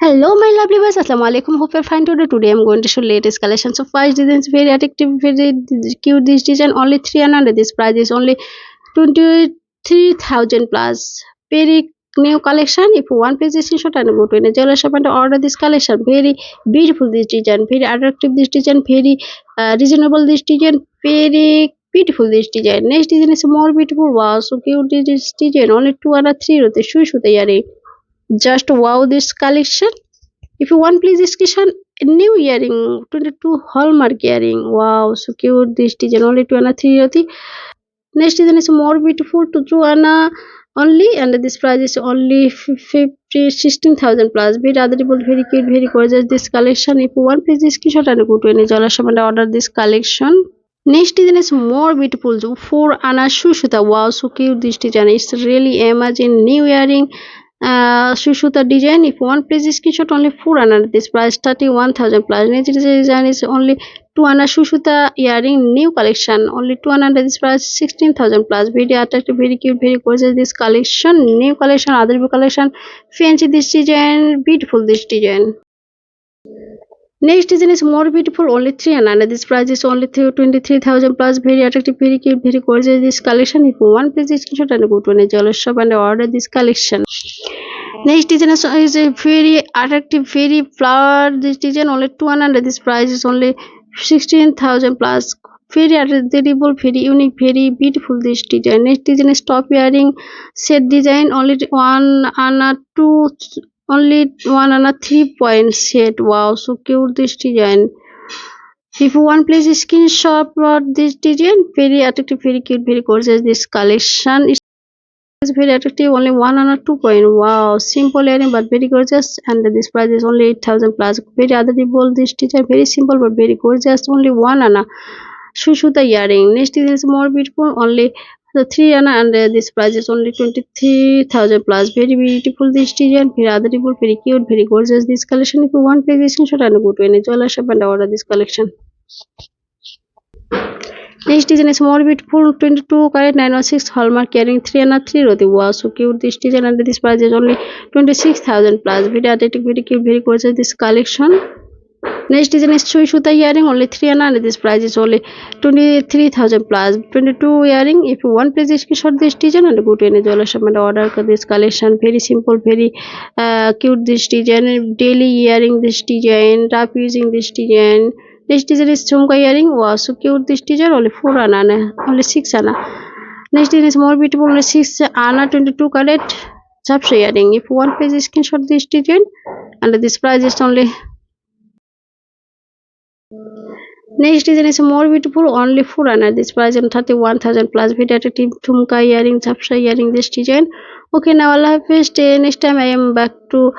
Hello, my lovely viewers. Assalamu alaikum. Hope you're fine today. Today I'm going to show latest collections of five designs. Very attractive, very cute. This design only 300. This price is only 23,000 plus. Very new collection. If you want, please screenshot and go to any jeweler shop and order this collection. Very beautiful this design. Very attractive this design. Very reasonable this design. Very beautiful this design. Next design is more beautiful. Wow, so cute this design. Only 203 rupees. Shu the earring. Just wow this collection. If you want, please description new earring 22 hallmark earring. Wow, so cute this design. Only 203 rupee. Next design is more beautiful to 2 only, and this price is only 16,000 plus. Very adorable, very cute, very gorgeous this collection. If you want, please screenshot and go to any jeweler shop and order this collection. Next design is more beautiful. 4 Shushuta. Wow, so cute this design. It's really amazing new earring. Shushuta design. If you want, please screenshot only 4 this price 31,000 plus. Next design is only 2 Shushuta earring new collection. Only 200 this price 16,000 plus. Very attractive, very cute, very gorgeous this collection. New collection, other collection. Fancy this design, beautiful this design. Next design is more beautiful, only 300. This price is only 23,000 plus. Very attractive, very cute, very gorgeous this collection. If you want, please screenshot and go to any jeweler shop and order this collection. Next design is a very attractive, very flower. This design only 200. This price is only 16,000 plus. Very adorable, very unique, very beautiful this design. Next design is top earring set design. Only 2 only 3 point set. Wow, so cute this design. If you want, please screenshot this design. Very attractive, very cute, very gorgeous this collection. It's very attractive. Only 2 point. Wow, simple earring but very gorgeous, and this price is only 8,000 plus. Very adorable this design. Very simple but very gorgeous. Only 1 Shushuta earring. Next is more beautiful. Only the 3 and this price is only 23,000 plus. Very beautiful this design. Very adorable, very cute, very gorgeous this collection. If you want, please screenshot and go to any jeweler shop and order this collection. Next design is more beautiful. 22 carat 916 hallmark earring 303 rupee. Wow, so cute this design, and this price is only 26,000 plus. Very athletic, very cute, very gorgeous this collection. Next design is Chui Shuta earring, only 300. This price is only 23,000 plus. 22 earring. If you want, please screenshot this design and go to any jeweler shop and order this collection. Very simple, very cute this design. Daily earring this design. Wrap using this design. Next design is Chumka earring. Wow, so cute this design. Only 4 only 6 Next design is more beautiful. Only 6 22 carat Chapsa earring. If you want, please screenshot this design, and this price is only. Next design is more beautiful, only 400. This price is 31,000 plus. Very attractive Thumka earring, Chapsa earring this design. Okay, now Allah Hafiz. Next time I am back to